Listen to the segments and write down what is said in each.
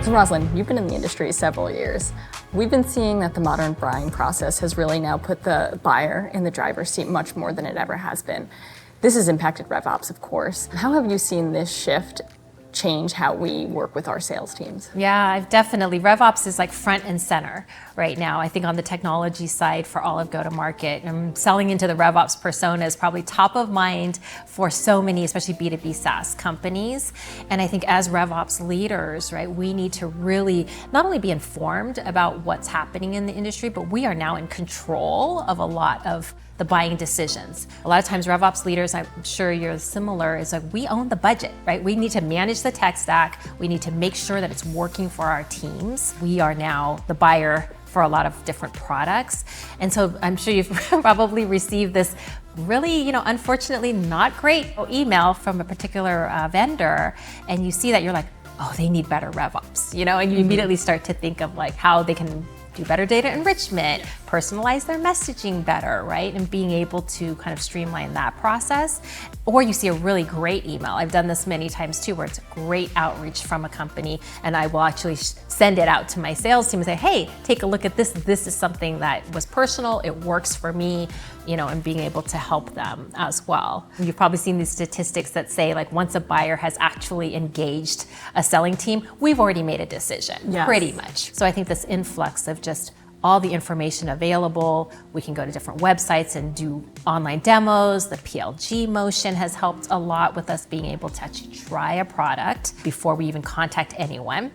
So Rosalyn, you've been in the industry several years. We've been seeing that the modern buying process has really now put the buyer in the driver's seat much more than it ever has been. This has impacted RevOps, of course. How have you seen this shift change how we work with our sales teams? Yeah, I've definitely. RevOps is like front and center right now. I think on the technology side for all of go-to-market, selling into the RevOps persona is probably top of mind for so many, especially B2B SaaS companies. And I think as RevOps leaders, right, we need to really not only be informed about what's happening in the industry, but we are now in control of a lot of the buying decisions. A lot of times RevOps leaders, I'm sure you're similar, is like we own the budget, right? We need to manage the tech stack. We need to make sure that it's working for our teams. We are now the buyer for a lot of different products. And so I'm sure you've probably received this really, unfortunately not great email from a particular vendor. And you see that you're like, oh, they need better RevOps, and you immediately start to think of like how they can do better data enrichment, personalize their messaging better, right? And being able to kind of streamline that process. Or you see a really great email. I've done this many times too, where it's a great outreach from a company, and I will actually send it out to my sales team and say, hey, take a look at this. This is something that was personal, it works for me, and being able to help them as well. You've probably seen these statistics that say like once a buyer has actually engaged a selling team, we've already made a decision, pretty much. So I think this influx of just all the information available. We can go to different websites and do online demos. The PLG motion has helped a lot with us being able to actually try a product before we even contact anyone.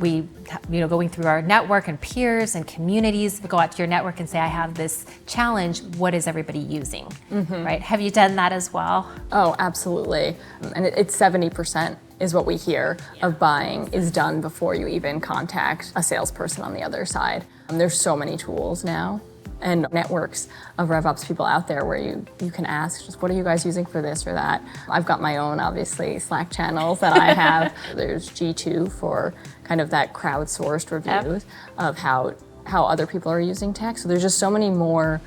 We, going through our network and peers and communities, we go out to your network and say, I have this challenge, what is everybody using, right? Have you done that as well? Oh, absolutely. And it's 70% is what we hear of buying is done before you even contact a salesperson on the other side. There's so many tools now and networks of RevOps people out there where you can ask, just what are you guys using for this or that? I've got my own, obviously, Slack channels that I have. There's G2 for kind of that crowdsourced reviews of how other people are using tech. So there's just so many more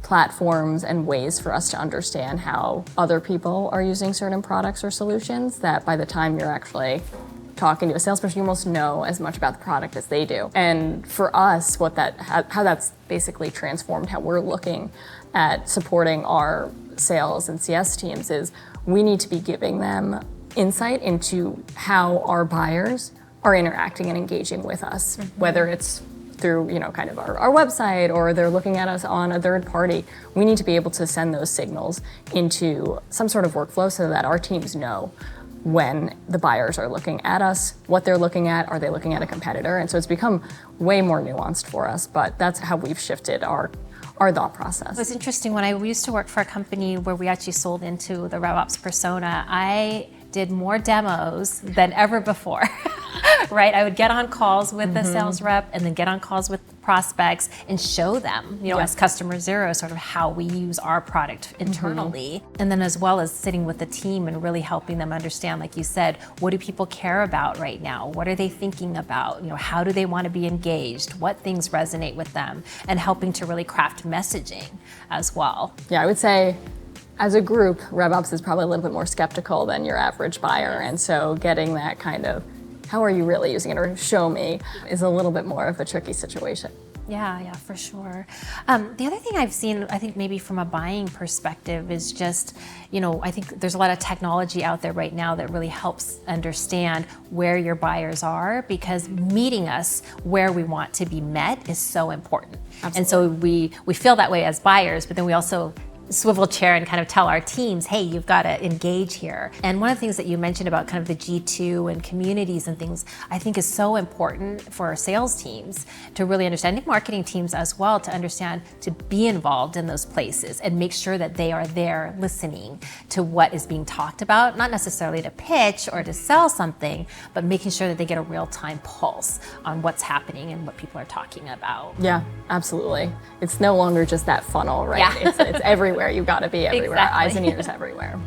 platforms and ways for us to understand how other people are using certain products or solutions that by the time you're actually talking to a salesperson, you almost know as much about the product as they do. And for us, how that's basically transformed how we're looking at supporting our sales and CS teams is we need to be giving them insight into how our buyers are interacting and engaging with us, whether it's through kind of our website or they're looking at us on a third party. We need to be able to send those signals into some sort of workflow so that our teams know when the buyers are looking at us, what they're looking at, are they looking at a competitor? And so it's become way more nuanced for us, but that's how we've shifted our thought process. It was interesting when I used to work for a company where we actually sold into the RevOps persona. I did more demos than ever before, right? I would get on calls with the sales rep and then get on calls with prospects and show them, as customer zero, sort of how we use our product internally. And then as well as sitting with the team and really helping them understand, like you said, what do people care about right now? What are they thinking about? How do they want to be engaged? What things resonate with them? And helping to really craft messaging as well. Yeah, I would say as a group, RevOps is probably a little bit more skeptical than your average buyer. And so getting that kind of, how are you really using it, or show me, is a little bit more of a tricky situation. Yeah, for sure. The other thing I've seen, I think maybe from a buying perspective, is just, I think there's a lot of technology out there right now that really helps understand where your buyers are, because meeting us where we want to be met is so important. Absolutely. And so we feel that way as buyers, but then we also swivel chair and kind of tell our teams, hey, you've got to engage here. And one of the things that you mentioned about kind of the G2 and communities and things, I think is so important for our sales teams to really understand, and marketing teams as well, to understand, to be involved in those places and make sure that they are there listening to what is being talked about, not necessarily to pitch or to sell something, but making sure that they get a real-time pulse on what's happening and what people are talking about. Yeah, absolutely. It's no longer just that funnel, right? Yeah. It's everywhere. You've got to be everywhere. Exactly. Eyes and ears everywhere.